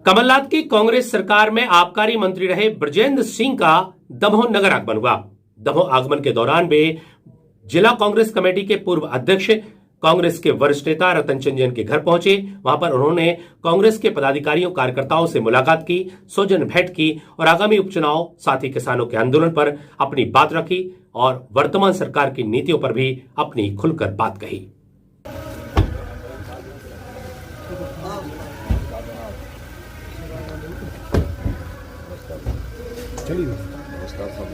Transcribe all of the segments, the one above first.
कमलनाथ की कांग्रेस सरकार में आबकारी मंत्री रहे बृजेंद्र सिंह का दमोह नगर आगमन हुआ। दमोह आगमन के दौरान वे जिला कांग्रेस कमेटी के पूर्व अध्यक्ष कांग्रेस के वरिष्ठ नेता रतन चंद के घर पहुंचे। वहां पर उन्होंने कांग्रेस के पदाधिकारियों कार्यकर्ताओं से मुलाकात की, सौजन्य भेंट की और आगामी उपचुनाव साथ ही किसानों के आंदोलन पर अपनी बात रखी और वर्तमान सरकार की नीतियों पर भी अपनी खुलकर बात कही। नमस्कार सर,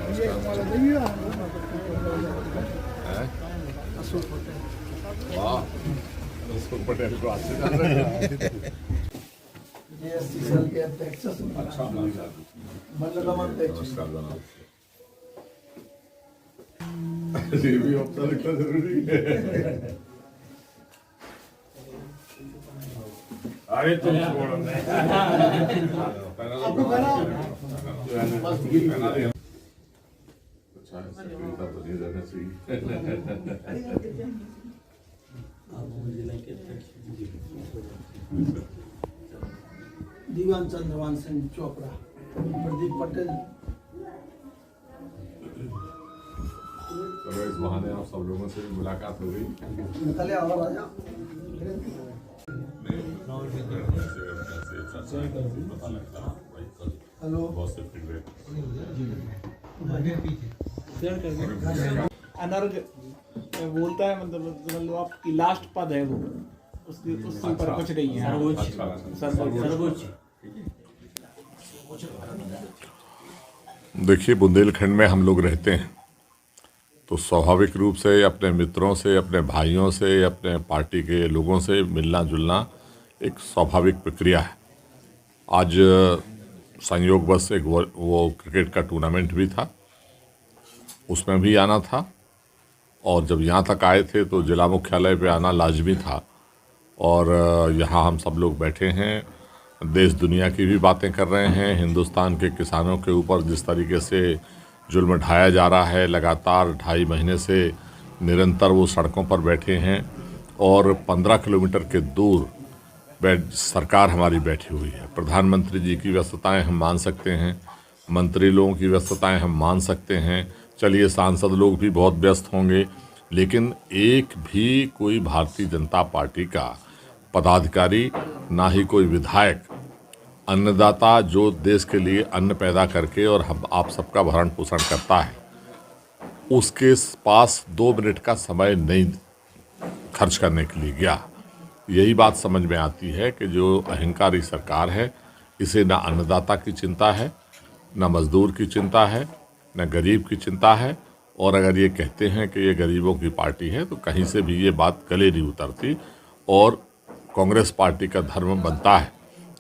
वाह, उसको पटेल को अच्छे जान रहे हैं। के अध्यक्ष अच्छा, मंडलम अध्यक्ष नमस्कार जनाब। ये भी ऑप्शन इतना जरूरी है। अरे तुम छोड़ो अच्छा है, सक्रियता तो नहीं रहना चाहिए। दीवान चंद्रवान सिंह चोपड़ा, प्रदीप पटेल। तो इस बहाने आप सब लोगों से मुलाकात हो गई। निकले और आया। पता लगता हेलो, बहुत से फीडबैक। अनर्ग बोलता है, मतलब आपकी लास्ट पद है वो, उसके ऊपर कुछ नहीं है। सर्वोच्च। देखिए, बुंदेलखंड में हम लोग रहते हैं तो स्वाभाविक रूप से अपने मित्रों से, अपने भाइयों से, अपने पार्टी के लोगों से मिलना जुलना एक स्वाभाविक प्रक्रिया है। आज संयोगवश एक वो क्रिकेट का टूर्नामेंट भी था, उसमें भी आना था और जब यहाँ तक आए थे तो जिला मुख्यालय पे आना लाजमी था। और यहाँ हम सब लोग बैठे हैं, देश दुनिया की भी बातें कर रहे हैं। हिंदुस्तान के किसानों के ऊपर जिस तरीके से जुल्म ढाया जा रहा है, लगातार 2.5 महीने से निरंतर वो सड़कों पर बैठे हैं और 15 किलोमीटर के दूर सरकार हमारी बैठी हुई है। प्रधानमंत्री जी की व्यस्तताएं हम मान सकते हैं, मंत्री लोगों की व्यस्तताएं हम मान सकते हैं, चलिए सांसद लोग भी बहुत व्यस्त होंगे, लेकिन एक भी कोई भारतीय जनता पार्टी का पदाधिकारी, ना ही कोई विधायक, अन्नदाता जो देश के लिए अन्न पैदा करके और हम आप सबका भरण पोषण करता है, उसके पास 2 मिनट का समय नहीं खर्च करने के लिए गया। यही बात समझ में आती है कि जो अहंकारी सरकार है, इसे ना अन्नदाता की चिंता है, ना मजदूर की चिंता है, ना गरीब की चिंता है। और अगर ये कहते हैं कि ये गरीबों की पार्टी है तो कहीं से भी ये बात गले नहीं उतरती। और कांग्रेस पार्टी का धर्म बनता है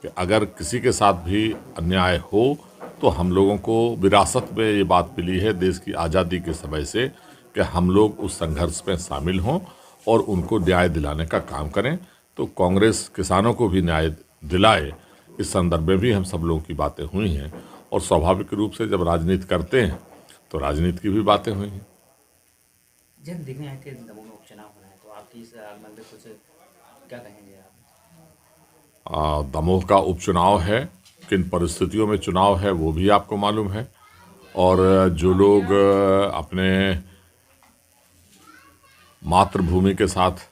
कि अगर किसी के साथ भी अन्याय हो तो हम लोगों को विरासत में ये बात मिली है देश की आज़ादी के समय से कि हम लोग उस संघर्ष में शामिल हों और उनको न्याय दिलाने का काम करें। तो कांग्रेस किसानों को भी न्याय दिलाए, इस संदर्भ में भी हम सब लोगों की बातें हुई हैं। और स्वाभाविक रूप से जब राजनीति करते हैं तो राजनीति की भी बातें हुई हैं। जब देखने आए थे दमोह में उपचुनाव हो रहा है, तो आपकी इस आगमन पे कुछ क्या कहेंगे आप? दमोह का उपचुनाव है, किन परिस्थितियों में चुनाव है वो भी आपको मालूम है। और जो लोग अपने मातृभूमि के साथ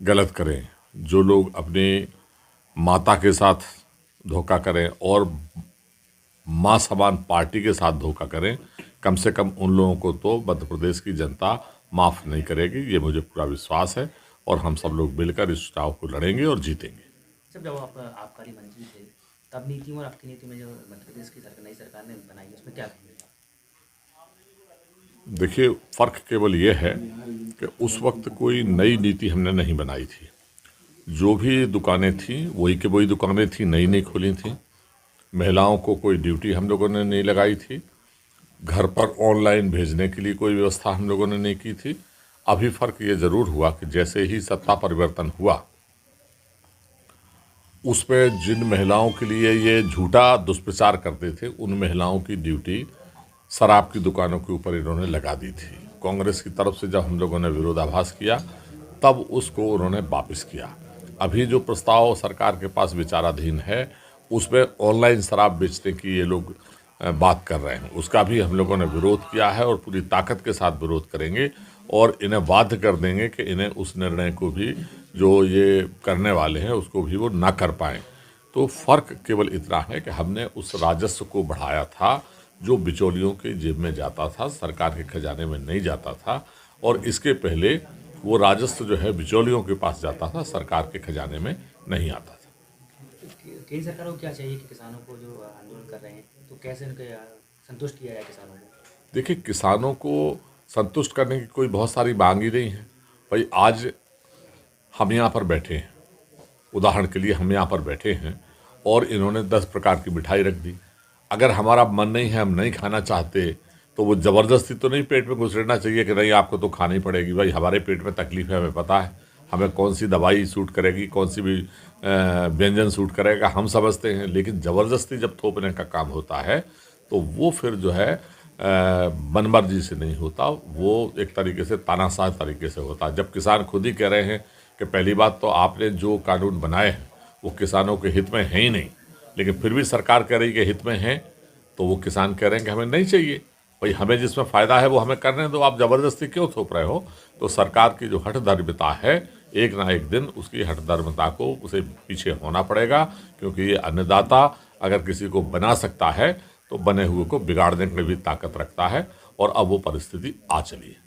गलत करें, जो लोग अपनी माता के साथ धोखा करें और मां समान पार्टी के साथ धोखा करें, कम से कम उन लोगों को तो मध्य प्रदेश की जनता माफ़ नहीं करेगी, ये मुझे पूरा विश्वास है। और हम सब लोग मिलकर इस चुनाव को लड़ेंगे और जीतेंगे। जब आप आबकारी मंत्री थे, तब नीति और आपकी नीति में जो मध्य प्रदेश की नई सरकार ने बनाई, उसमें क्या कहेंगे? देखिए, फ़र्क केवल ये है कि उस वक्त कोई नई नीति हमने नहीं बनाई थी। जो भी दुकानें थीं वही की वही दुकानें थीं, नई नहीं खोली थीं। महिलाओं को कोई ड्यूटी हम लोगों ने नहीं लगाई थी। घर पर ऑनलाइन भेजने के लिए कोई व्यवस्था हम लोगों ने नहीं की थी। अभी फ़र्क ये ज़रूर हुआ कि जैसे ही सत्ता परिवर्तन हुआ, उसमें जिन महिलाओं के लिए ये झूठा दुष्प्रचार करते थे, उन महिलाओं की ड्यूटी शराब की दुकानों के ऊपर इन्होंने लगा दी थी। कांग्रेस की तरफ से जब हम लोगों ने विरोधाभास किया, तब उसको उन्होंने वापस किया। अभी जो प्रस्ताव सरकार के पास विचाराधीन है, उसमें ऑनलाइन शराब बेचने की ये लोग बात कर रहे हैं, उसका भी हम लोगों ने विरोध किया है और पूरी ताकत के साथ विरोध करेंगे और इन्हें बाध्य कर देंगे कि इन्हें उस निर्णय को भी जो ये करने वाले हैं उसको भी वो ना कर पाएँ। तो फ़र्क केवल इतना है कि हमने उस राजस्व को बढ़ाया था जो बिचौलियों के जेब में जाता था, सरकार के खजाने में नहीं जाता था, और इसके पहले वो राजस्व जो है बिचौलियों के पास जाता था, सरकार के खजाने में नहीं आता था। केंद्र सरकार को क्या चाहिए कि किसानों को जो आंदोलन कर रहे हैं तो कैसे उनके संतुष्ट किया जाए किसानों को? देखिए, किसानों को संतुष्ट करने की कोई बहुत सारी मांग ही नहीं है भाई। आज हम यहाँ पर बैठे हैं, उदाहरण के लिए हम यहाँ पर बैठे हैं और इन्होंने 10 प्रकार की मिठाई रख दी। अगर हमारा मन नहीं है, हम नहीं खाना चाहते, तो वो ज़बरदस्ती तो नहीं पेट में घुसेड़ना चाहिए कि नहीं आपको तो खानी पड़ेगी। भाई हमारे पेट में तकलीफ है, हमें पता है हमें कौन सी दवाई सूट करेगी, कौन सी भी व्यंजन सूट करेगा, हम समझते हैं। लेकिन ज़बरदस्ती जब थोपने का काम होता है तो वो फिर जो है मनमर्जी से नहीं होता, वो एक तरीके से तानाशाह तरीके से होता है। जब किसान खुद ही कह रहे हैं कि पहली बात तो आपने जो कानून बनाए हैं वो किसानों के हित में है ही नहीं, लेकिन फिर भी सरकार कह रही है कि हित में है, तो वो किसान कह रहे हैं कि हमें नहीं चाहिए। भाई हमें जिसमें फ़ायदा है वो हमें करने दो, आप ज़बरदस्ती क्यों थोप रहे हो? तो सरकार की जो हठधर्मिता है, एक ना एक दिन उसकी हठधर्मिता को उसे पीछे होना पड़ेगा, क्योंकि ये अन्नदाता अगर किसी को बना सकता है तो बने हुए को बिगाड़ने की भी ताकत रखता है, और अब वो परिस्थिति आ चली है।